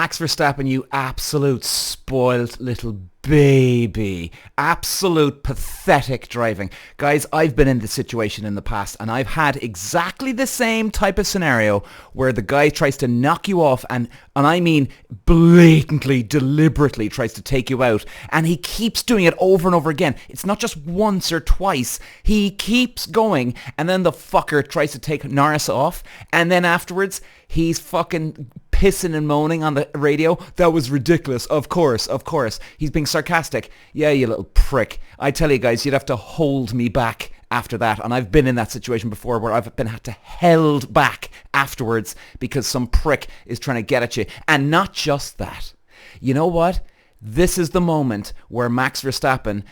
Max Verstappen, you absolute spoiled little baby. Absolute pathetic driving. Guys, I've been in this situation in the past and I've had exactly the same type of scenario where the guy tries to knock you off and I mean blatantly, deliberately tries to take you out, and he keeps doing it over and over again. It's not just once or twice. He keeps going, and then the fucker tries to take Norris off, and then afterwards he's fucking pissing and moaning on the radio. That was ridiculous. Of course. He's being sarcastic. Yeah, you little prick. I tell you guys, you'd have to hold me back after that. And I've been in that situation before where I've been had to held back afterwards because some prick is trying to get at you. And not just that. You know what? This is the moment where Max Verstappen,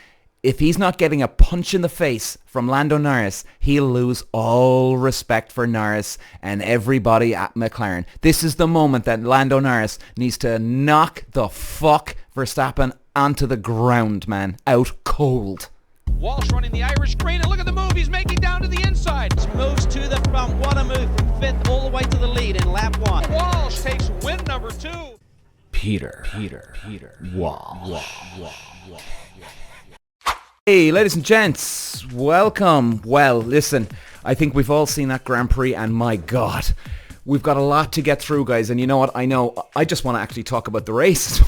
if he's not getting a punch in the face from Lando Norris, he'll lose all respect for Norris and everybody at McLaren. This is the moment that Lando Norris needs to knock the fuck Verstappen onto the ground, man. Out cold. Walsh running the Irish green, and look at the move. He's making down to the inside. Moves to the front. What a move from fifth all the way to the lead in lap one. Walsh takes win number 2. Peter. Walsh. Hey, ladies and gents, welcome. Well, listen, I think we've all seen that Grand Prix, and my God, we've got a lot to get through, guys. And you know what? I just want to actually talk about the race.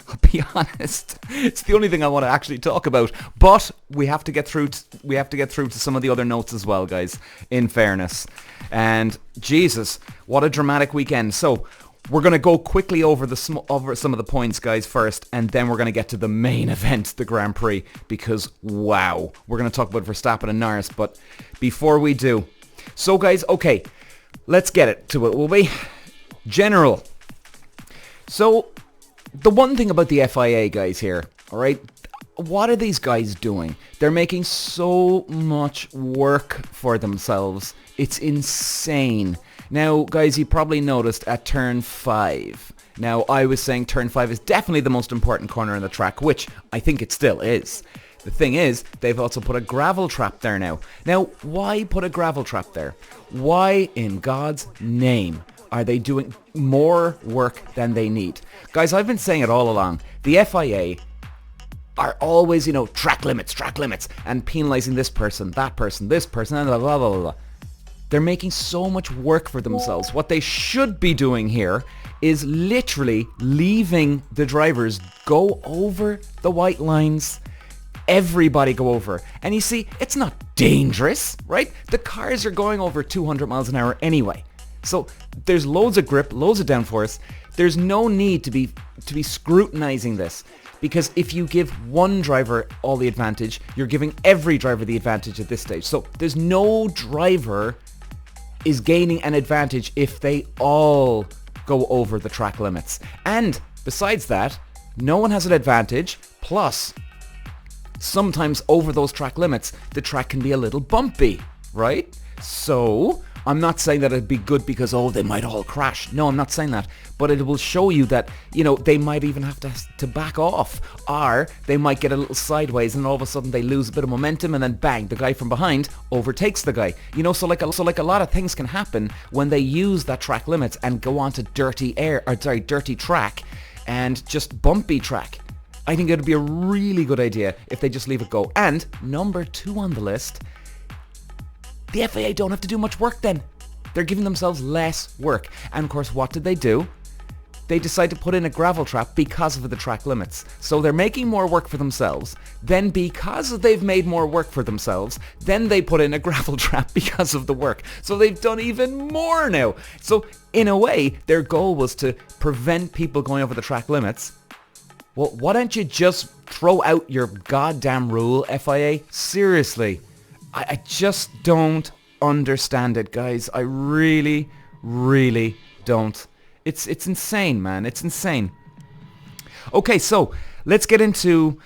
I'll be honest. It's the only thing I want to actually talk about. But we have to get through. To some of the other notes as well, guys. In fairness, and Jesus, what a dramatic weekend. So we're going to go quickly over some of the points, guys, first, and then we're going to get to the main event, the Grand Prix, because, wow, we're going to talk about Verstappen and Norris, but before we do, so, guys, okay, let's get it to it, will we? General. So, the one thing about the FIA, guys, here, all right, what are these guys doing? They're making so much work for themselves. It's insane. Now, guys, you probably noticed at turn 5. Now, I was saying turn 5 is definitely the most important corner in the track, which I think it still is. The thing is, they've also put a gravel trap there now. Now, why put a gravel trap there? Why, in God's name, are they doing more work than they need? Guys, I've been saying it all along. The FIA are always, track limits, and penalising this person, that person, this person, and blah, blah, blah, blah. They're making so much work for themselves. What they should be doing here is literally leaving the drivers go over the white lines. Everybody go over. And you see, it's not dangerous, right? The cars are going over 200 miles an hour anyway. So there's loads of grip, loads of downforce. There's no need to be scrutinizing this. Because if you give one driver all the advantage, you're giving every driver the advantage at this stage. So there's no driver is gaining an advantage if they all go over the track limits. And besides that, no one has an advantage. Plus, sometimes over those track limits, the track can be a little bumpy, right? So I'm not saying that it'd be good because, they might all crash. No, I'm not saying that. But it will show you that, they might even have to back off. Or they might get a little sideways and all of a sudden they lose a bit of momentum and then bang, the guy from behind overtakes the guy. So like a lot of things can happen when they use that track limits and go on to dirty track and just bumpy track. I think it would be a really good idea if they just leave it go. And number 2 on the list, the FIA don't have to do much work then. They're giving themselves less work. And of course, what did they do? They decide to put in a gravel trap because of the track limits. So they're making more work for themselves. Then because they've made more work for themselves, then they put in a gravel trap because of the work. So they've done even more now. So in a way, their goal was to prevent people going over the track limits. Well, why don't you just throw out your goddamn rule, FIA? Seriously. I just don't understand it, guys. I really, really don't. It's insane, man. It's insane. Okay, so let's get into...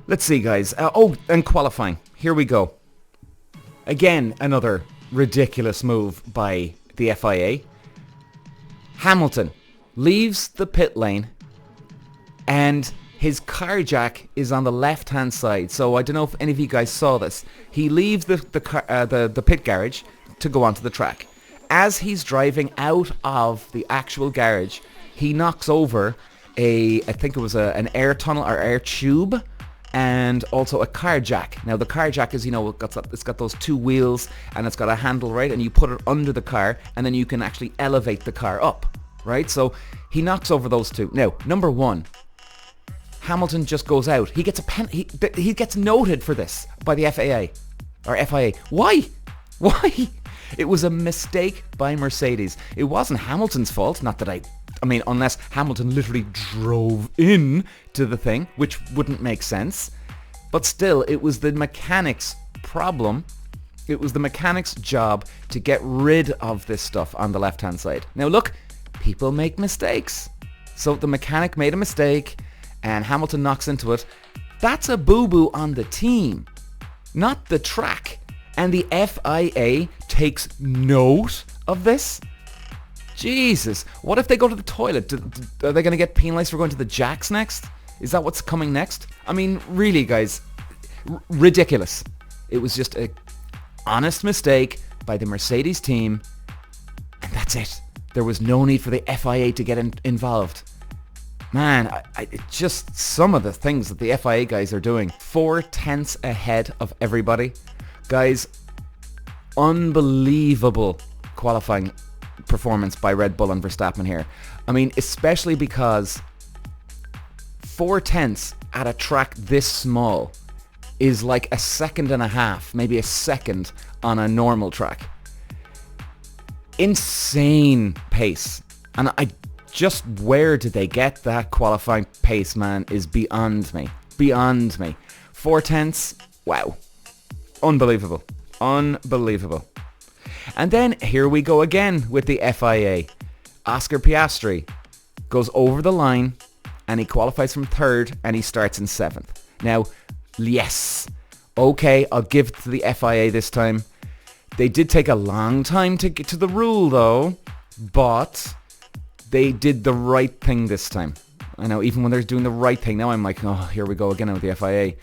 Let's see, guys. And qualifying. Here we go. Again, another ridiculous move by the FIA. Hamilton leaves the pit lane and his car jack is on the left-hand side. So I don't know if any of you guys saw this. He leaves the pit garage to go onto the track. As he's driving out of the actual garage, he knocks over I think it was an air tunnel or air tube, and also a car jack. Now the car jack is, it's got those two wheels and it's got a handle, right? And you put it under the car and then you can actually elevate the car up, right? So he knocks over those two. Now, number one, Hamilton just goes out. He gets he gets noted for this by the FAA or FIA. Why? Why? It was a mistake by Mercedes. It wasn't Hamilton's fault. Not that I mean, unless Hamilton literally drove in to the thing, which wouldn't make sense. But still, it was the mechanics' problem. It was the mechanics' job to get rid of this stuff on the left-hand side. Now look, people make mistakes. So the mechanic made a mistake and Hamilton knocks into it. That's a boo-boo on the team, not the track. And the FIA takes note of this? Jesus, what if they go to the toilet? Are they going to get penalised for going to the jacks next? Is that what's coming next? I mean, really, guys, ridiculous. It was just a honest mistake by the Mercedes team, and that's it. There was no need for the FIA to get involved. Man, just some of the things that the FIA guys are doing. 4/10 ahead of everybody. Guys, unbelievable qualifying performance by Red Bull and Verstappen here. I mean, especially because 4/10 at a track this small is like a second and a half, maybe a second on a normal track. Insane pace. And where did they get that qualifying pace, man, is beyond me. Beyond me. 4/10, wow. Unbelievable. Unbelievable. And then here we go again with the FIA. Oscar Piastri goes over the line and he qualifies from 3rd and he starts in 7th. Now, yes, okay, I'll give it to the FIA this time. They did take a long time to get to the rule though, but they did the right thing this time. I know, even when they're doing the right thing, now I'm like, oh, here we go again with the FIA.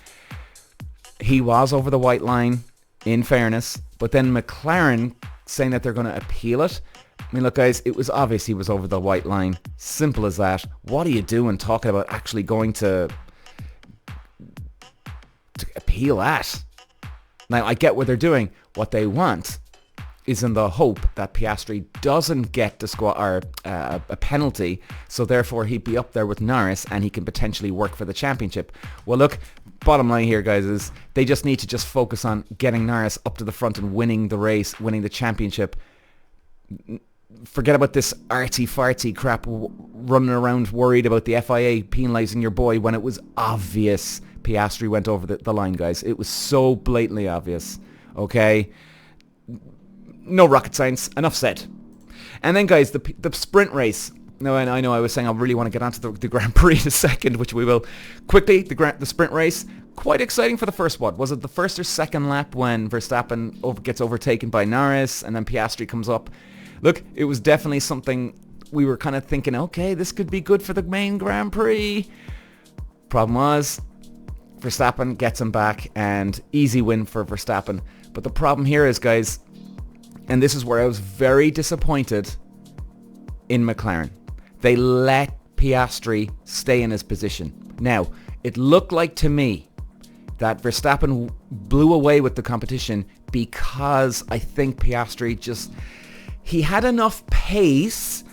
He was over the white line, in fairness, but then McLaren saying that they're going to appeal it. I mean, look, guys, it was obvious he was over the white line. Simple as that. What are you doing talking about actually going to appeal that? Now, I get what they're doing. What they want is in the hope that Piastri doesn't get a penalty, so therefore he'd be up there with Norris and he can potentially work for the championship. Well, look, bottom line here, guys, is they just need to just focus on getting Norris up to the front and winning the race, winning the championship. Forget about this arty-farty crap running around worried about the FIA penalising your boy when it was obvious Piastri went over the line, guys. It was so blatantly obvious, okay? No rocket science, enough said. And then, guys, the sprint race. Now, I know I was saying I really want to get onto the Grand Prix in a second, which we will. Quickly, the sprint race. Quite exciting for the first, was it the first or second lap when Verstappen gets overtaken by Norris and then Piastri comes up? Look, it was definitely something we were kind of thinking, okay, this could be good for the main Grand Prix. Problem was, Verstappen gets him back and easy win for Verstappen. But the problem here is, guys, and this is where I was very disappointed in McLaren. They let Piastri stay in his position. Now, it looked like to me that Verstappen blew away with the competition because I think Piastri he had enough pace,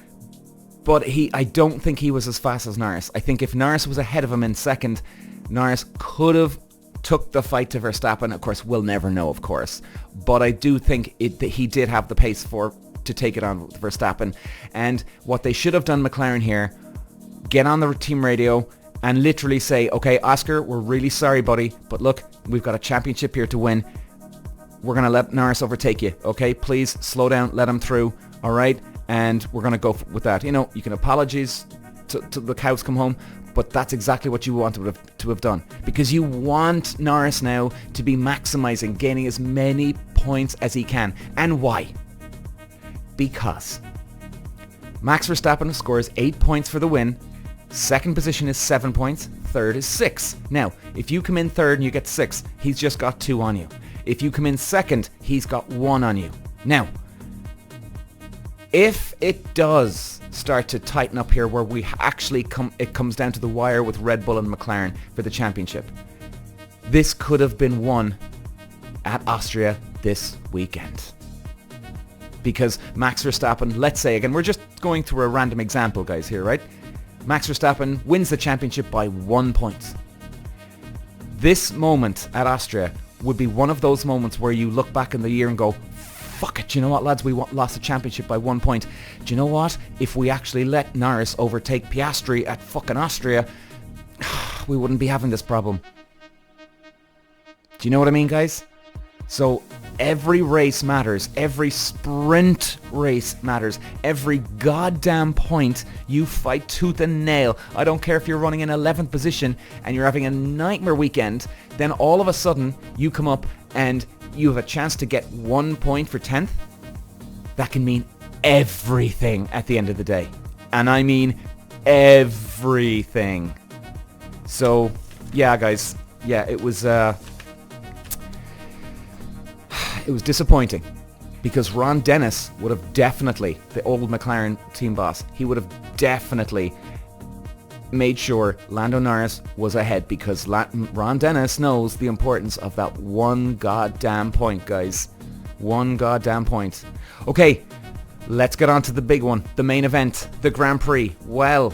but I don't think he was as fast as Norris. I think if Norris was ahead of him in second, Norris could have took the fight to Verstappen. Of course, we'll never know, of course. But I do think that he did have the pace to take it on with Verstappen. And what they should have done, McLaren here, get on the team radio and literally say, okay, Oscar, we're really sorry, buddy, but look, we've got a championship here to win. We're going to let Norris overtake you, okay? Please slow down, let him through, all right? And we're going to go with that. You know, you can apologize to the cows come home, but that's exactly what you wanted to have done. Because you want Norris now to be maximising, gaining as many points as he can. And why? Because Max Verstappen scores 8 points for the win. Second position is 7 points. Third is 6. Now, if you come in third and you get 6, he's just got 2 on you. If you come in second, he's got 1 on you. Now, If it does start to tighten up here where we actually it comes down to the wire with Red Bull and McLaren for the championship, this could have been won at Austria this weekend. Because Max Verstappen, let's say again, we're just going through a random example, guys, here, right? Max Verstappen wins the championship by 1 point. This moment at Austria would be one of those moments where you look back in the year and go, fuck it, you know what, lads, we lost the championship by 1 point. Do you know what? If we actually let Norris overtake Piastri at fucking Austria, we wouldn't be having this problem. Do you know what I mean, guys? So every race matters. Every sprint race matters. Every goddamn point you fight tooth and nail. I don't care if you're running in 11th position and you're having a nightmare weekend, then all of a sudden you come up and you have a chance to get 1 point for 10th. That can mean everything at the end of the day. And I mean everything. So, yeah, guys. Yeah, it was disappointing because Ron Dennis would have definitely, the old McLaren team boss, he would have definitely made sure Lando Norris was ahead because Ron Dennis knows the importance of that one goddamn point, guys. One goddamn point. Okay, let's get on to the big one, the main event, the Grand Prix. Well,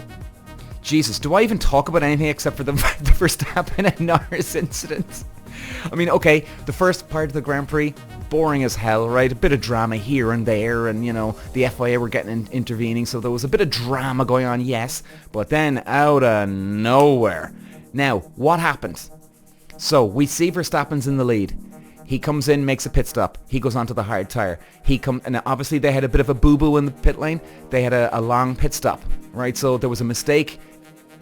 Jesus, do I even talk about anything except for the Verstappen and Norris incident? I mean, okay, the first part of the Grand Prix, boring as hell, right? A bit of drama here and there, and, you know, the FIA were getting intervening, so there was a bit of drama going on, yes, but then out of nowhere. Now, what happened? So, we see Verstappen's in the lead. He comes in, makes a pit stop. He goes onto the hard tyre. And obviously they had a bit of a boo-boo in the pit lane. They had a long pit stop, right? So there was a mistake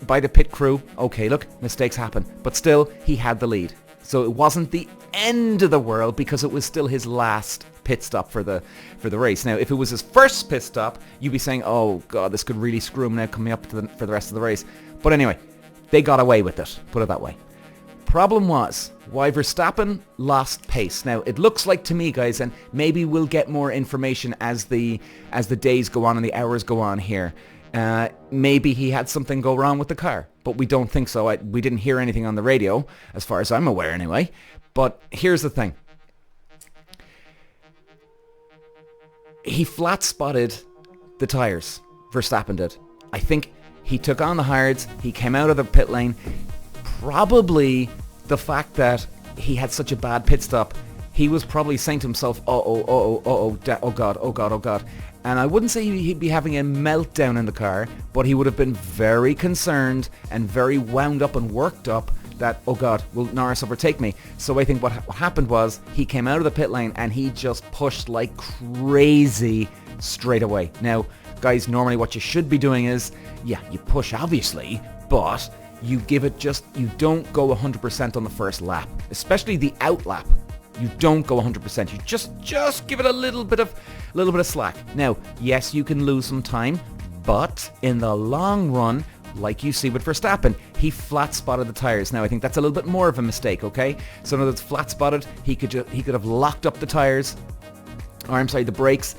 by the pit crew. Okay, look, mistakes happen. But still, he had the lead. So it wasn't the end of the world because it was still his last pit stop for the race. Now, if it was his first pit stop, you'd be saying, oh, God, this could really screw him now coming up for the rest of the race. But anyway, they got away with it, put it that way. Problem was, why Verstappen lost pace. Now, it looks like to me, guys, and maybe we'll get more information as the days go on and the hours go on here. Maybe he had something go wrong with the car, but we don't think so. We didn't hear anything on the radio, as far as I'm aware anyway. But here's the thing. He flat spotted the tyres, Verstappen did. I think he took on the hards, he came out of the pit lane. Probably the fact that he had such a bad pit stop, he was probably saying to himself, oh God. And I wouldn't say he'd be having a meltdown in the car, but he would have been very concerned and very wound up and worked up that, oh God, will Norris overtake me? So I think what happened was he came out of the pit lane and he just pushed like crazy straight away. Now, guys, normally what you should be doing is, yeah, you push obviously, but you give it you don't go 100% on the first lap, especially the out lap. You don't go 100%. You just give it a little bit of slack. Now, yes, you can lose some time, but in the long run, like you see with Verstappen, he flat spotted the tires. Now, I think that's a little bit more of a mistake, okay? So now that it's flat spotted, he could have locked up the tires, or I'm sorry, the brakes,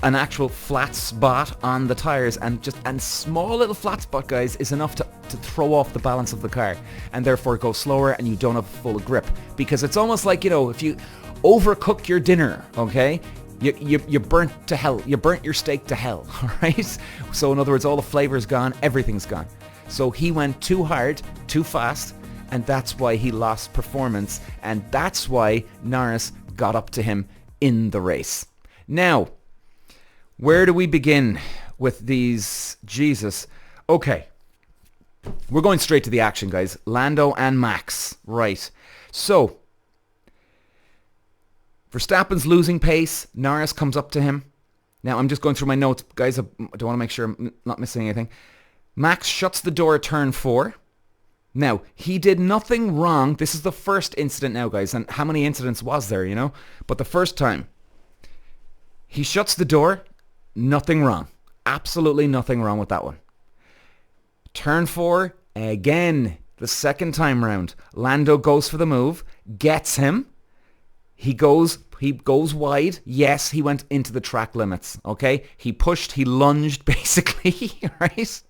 an actual flat spot on the tires, and small little flat spot, guys, is enough to throw off the balance of the car and therefore go slower and you don't have full grip, because it's almost like, you know, if you overcook your dinner, okay, you burnt to hell, you burnt your steak to hell, all right? So in other words, all the flavor's gone, everything's gone. So he went too hard, too fast, and that's why he lost performance, and that's why Norris got up to him in the race. Now, where do we begin with these? Jesus. Okay. We're going straight to the action, guys. Lando and Max. Right. So, Verstappen's losing pace. Norris comes up to him. Now, I'm just going through my notes, guys. I don't want to make sure I'm not missing anything. Max shuts the door at turn 4. Now, he did nothing wrong. This is the first incident now, guys. And how many incidents was there, you know? But the first time, he shuts the door. Nothing wrong. Absolutely nothing wrong with that one. Turn 4, again, the second time round. Lando goes for the move, gets him. He goes wide. Yes, he went into the track limits, okay? He pushed, he lunged, basically, right?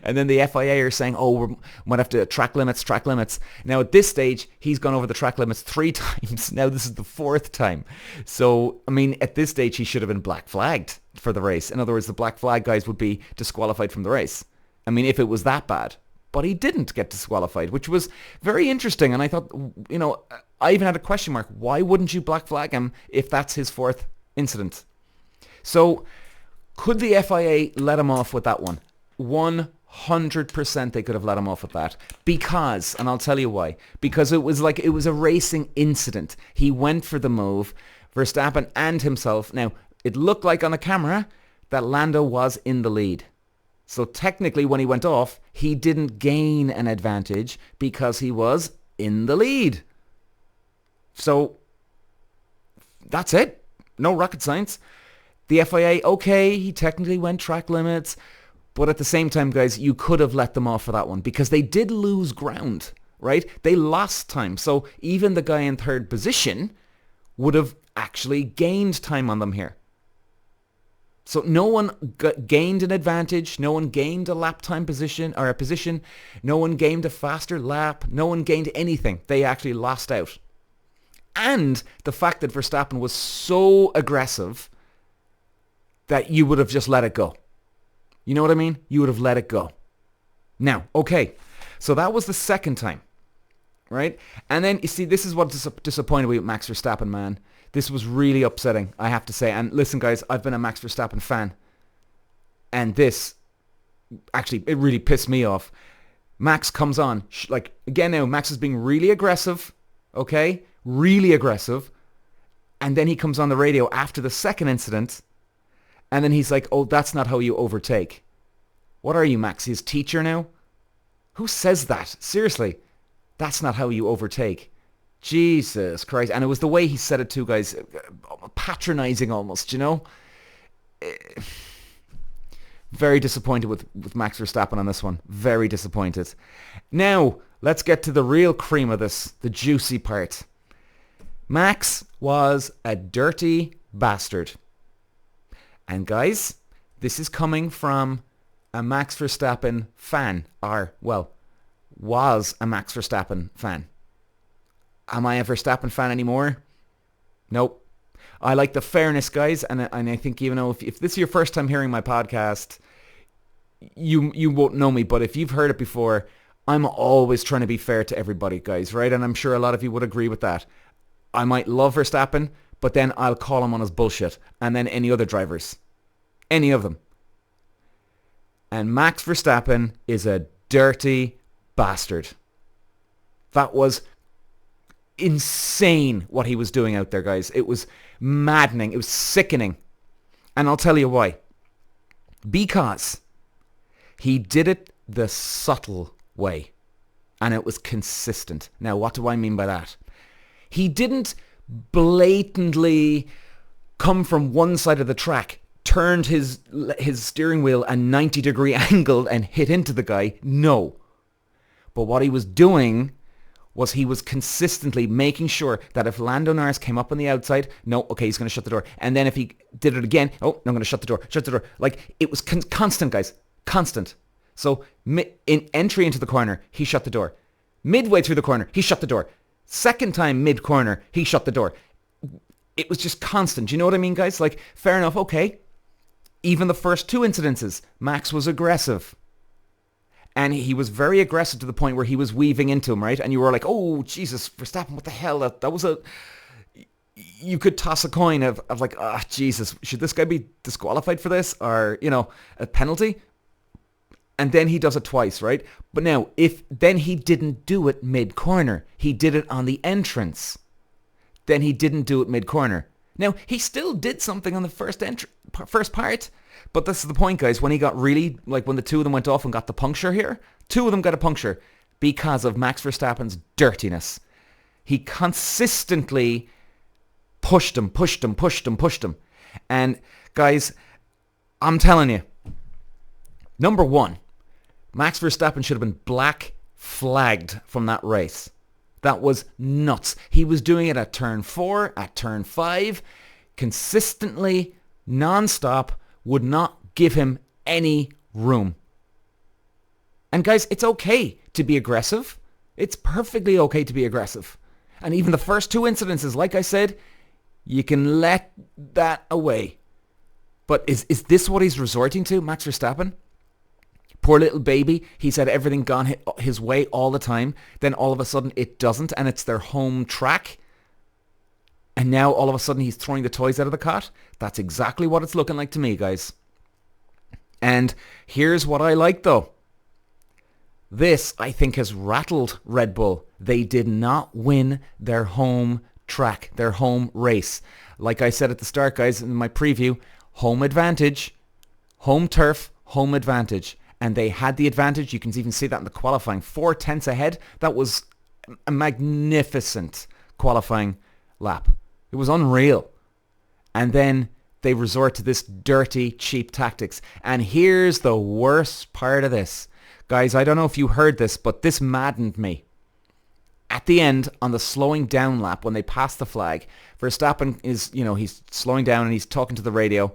And then the FIA are saying, we might have to track limits. Now, at this stage, he's gone over the track limits 3 times. Now, this is the 4th time. So, I mean, at this stage, he should have been black flagged for the race. In other words, the black flag guys would be disqualified from the race. I mean, if it was that bad. But he didn't get disqualified, which was very interesting. And I thought, I even had a question mark. Why wouldn't you black flag him if that's his 4th incident? So could the FIA let him off with that one? 100% they could have let him off with that. Because, and I'll tell you why, because it was a racing incident. He went for the move, Verstappen and himself. Now, it looked like on the camera that Lando was in the lead. So technically, when he went off, he didn't gain an advantage because he was in the lead. So that's it. No rocket science. The FIA, okay, he technically went track limits. But at the same time, guys, you could have let them off for that one because they did lose ground, right? They lost time. So even the guy in 3rd position would have actually gained time on them here. So no one gained an advantage. No one gained a lap time position or a position. No one gained a faster lap. No one gained anything. They actually lost out. And the fact that Verstappen was so aggressive that you would have just let it go. You know what I mean? You would have let it go. Now, okay. So that was the 2nd time, right? And then, you see, this is what disappointed me with Max Verstappen, man. This was really upsetting, I have to say. And listen, guys, I've been a Max Verstappen fan. And this, actually, it really pissed me off. Max comes on. Again now, Max is being really aggressive. Okay? Really aggressive. And then he comes on the radio after the 2nd incident. And then he's like, oh, that's not how you overtake. What are you, Max? His teacher now? Who says that? Seriously. That's not how you overtake. Jesus Christ. And it was the way he said it too, guys. Patronizing almost, Very disappointed with Max Verstappen on this one. Very disappointed. Now, let's get to the real cream of this, the juicy part. Max was a dirty bastard. And guys, this is coming from a Max Verstappen fan, was a Max Verstappen fan. Am I a Verstappen fan anymore? Nope. I like the fairness, guys, and I think, if this is your first time hearing my podcast, you won't know me, but if you've heard it before, I'm always trying to be fair to everybody, guys, right? And I'm sure a lot of you would agree with that. I might love Verstappen, but then I'll call him on his bullshit, and then any other drivers. Any of them. And Max Verstappen is a dirty bastard. That was insane what he was doing out there, guys. It was maddening. It was sickening. And I'll tell you why. Because he did it the subtle way. And it was consistent. Now, what do I mean by that? He didn't blatantly come from one side of the track, turned his steering wheel a 90-degree angle and hit into the guy. No. But what he was doing was he was consistently making sure that if Lando Norris came up on the outside, no, okay, he's going to shut the door. And then if he did it again, oh, no, I'm going to shut the door. Like, it was constant, guys. Constant. So in entry into the corner, he shut the door. Midway through the corner, he shut the door. Second time mid-corner, he shut the door. It was just constant. You know what I mean, guys? Like, fair enough, okay. Even the first 2 incidences, Max was aggressive. And he was very aggressive to the point where he was weaving into him, right? And you were like, oh, Jesus, Verstappen, what the hell? That was a... You could toss a coin of like, Jesus, should this guy be disqualified for this? Or, a penalty? And then he does it twice, right? But now, then he didn't do it mid-corner. He did it on the entrance. Then he didn't do it mid-corner. Now, he still did something on the first part. But this is the point, guys. When he got really, when the 2 of them went off and got the puncture here, 2 of them got a puncture because of Max Verstappen's dirtiness. He consistently pushed him. And, guys, I'm telling you, number 1, Max Verstappen should have been black flagged from that race. That was nuts. He was doing it at turn 4, at turn 5, consistently, non-stop, would not give him any room. And guys, it's okay to be aggressive. It's perfectly okay to be aggressive. And even the first 2 incidences, like I said, you can let that away. But is this what he's resorting to, Max Verstappen? Poor little baby. He's had everything gone his way all the time. Then all of a sudden it doesn't, and it's their home track. And now all of a sudden he's throwing the toys out of the cot. That's exactly what it's looking like to me, guys. And here's what I like, though. This, I think, has rattled Red Bull. They did not win their home track, their home race. Like I said at the start, guys, in my preview, home advantage, home turf, home advantage. And they had the advantage. You can even see that in the qualifying. 4 tenths ahead. That was a magnificent qualifying lap. It was unreal. And then they resort to this dirty, cheap tactics. And here's the worst part of this. Guys, I don't know if you heard this, but this maddened me. At the end, on the slowing down lap, when they pass the flag, Verstappen is, he's slowing down and he's talking to the radio.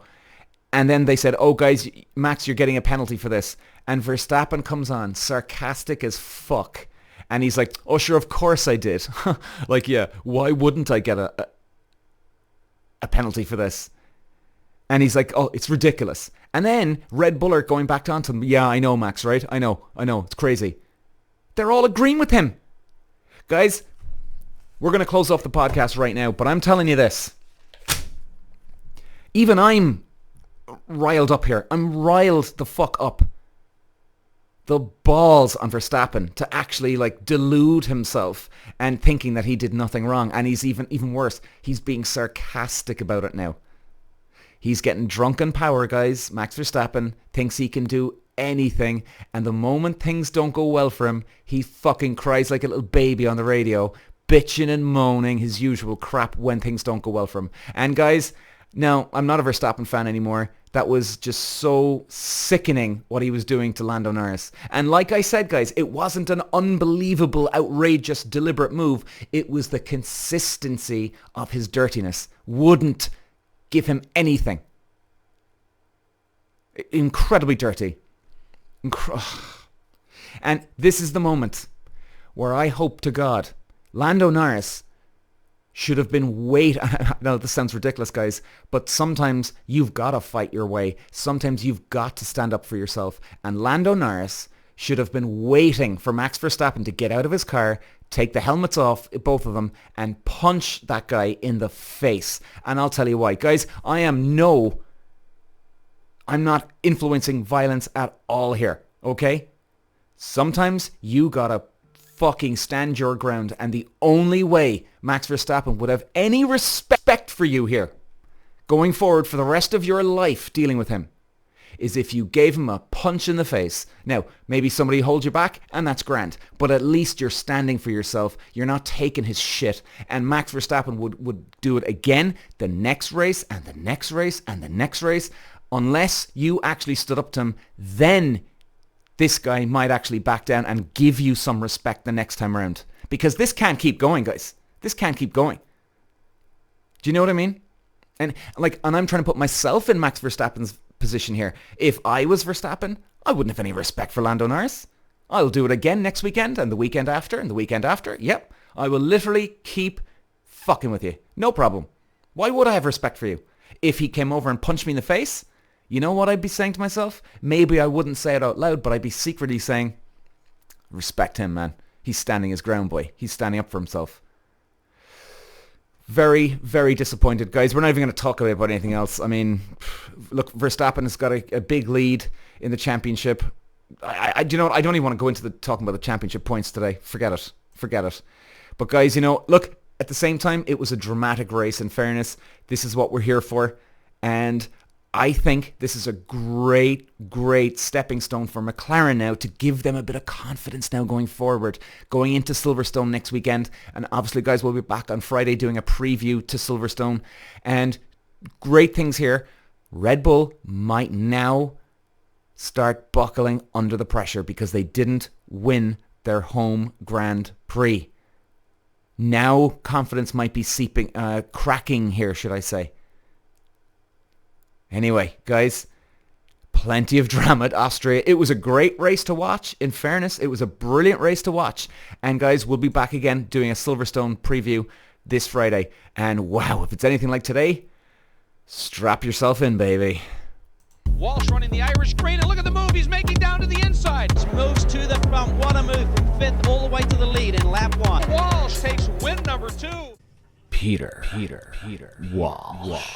And then they said, oh, guys, Max, you're getting a penalty for this. And Verstappen comes on, sarcastic as fuck. And he's like, oh, sure, of course I did. Like, yeah, why wouldn't I get a penalty for this? And he's like, oh, it's ridiculous. And then Red Bull are going back onto him. Yeah, I know, Max, right? I know. It's crazy. They're all agreeing with him. Guys, we're going to close off the podcast right now, but I'm telling you this. Even I'm riled up here. I'm riled the fuck up. The balls on Verstappen to actually delude himself and thinking that he did nothing wrong. And he's even worse. He's being sarcastic about it now. He's getting drunk on power, guys. Max Verstappen thinks he can do anything. And the moment things don't go well for him, he fucking cries like a little baby on the radio, bitching and moaning his usual crap when things don't go well for him. And guys, now, I'm not a Verstappen fan anymore. That was just so sickening what he was doing to Lando Norris. And like I said, guys, it wasn't an unbelievable, outrageous, deliberate move. It was the consistency of his dirtiness. Wouldn't give him anything. Incredibly dirty. And this is the moment where I hope to God Lando Norris should have been Now, this sounds ridiculous, guys, but sometimes you've got to fight your way. Sometimes you've got to stand up for yourself. And Lando Norris should have been waiting for Max Verstappen to get out of his car, take the helmets off, both of them, and punch that guy in the face. And I'll tell you why. Guys, I'm not influencing violence at all here, okay? Sometimes you gotta fucking stand your ground, and the only way Max Verstappen would have any respect for you here, going forward for the rest of your life dealing with him, is if you gave him a punch in the face. Now, maybe somebody holds you back, and that's grand, but at least you're standing for yourself. You're not taking his shit. And Max Verstappen would do it again the next race, and the next race, and the next race. Unless you actually stood up to him, then this guy might actually back down and give you some respect the next time around. Because this can't keep going, guys. This can't keep going. Do you know what I mean? And I'm trying to put myself in Max Verstappen's position here. If I was Verstappen, I wouldn't have any respect for Lando Norris. I'll do it again next weekend, and the weekend after, and the weekend after. Yep. I will literally keep fucking with you. No problem. Why would I have respect for you? If he came over and punched me in the face, you know what I'd be saying to myself? Maybe I wouldn't say it out loud, but I'd be secretly saying, respect him, man. He's standing his ground, boy. He's standing up for himself. Very, very disappointed, guys. We're not even going to talk about anything else. I mean, look, Verstappen has got a big lead in the championship. I don't even want to go into talking about the championship points today. Forget it. But guys, look, at the same time, it was a dramatic race. In fairness, this is what we're here for. And I think this is a great, great stepping stone for McLaren now to give them a bit of confidence now going forward, going into Silverstone next weekend. And obviously, guys, we'll be back on Friday doing a preview to Silverstone. And great things here. Red Bull might now start buckling under the pressure because they didn't win their home Grand Prix. Now confidence might be cracking here, should I say. Anyway, guys, plenty of drama at Austria. It was a great race to watch. In fairness, it was a brilliant race to watch. And guys, we'll be back again doing a Silverstone preview this Friday. And wow, if it's anything like today, strap yourself in, baby. Walsh running the Irish green, and look at the move he's making down to the inside. Moves to the front. What a move from 5th all the way to the lead in lap 1. Walsh takes win number 2. Peter. Walsh.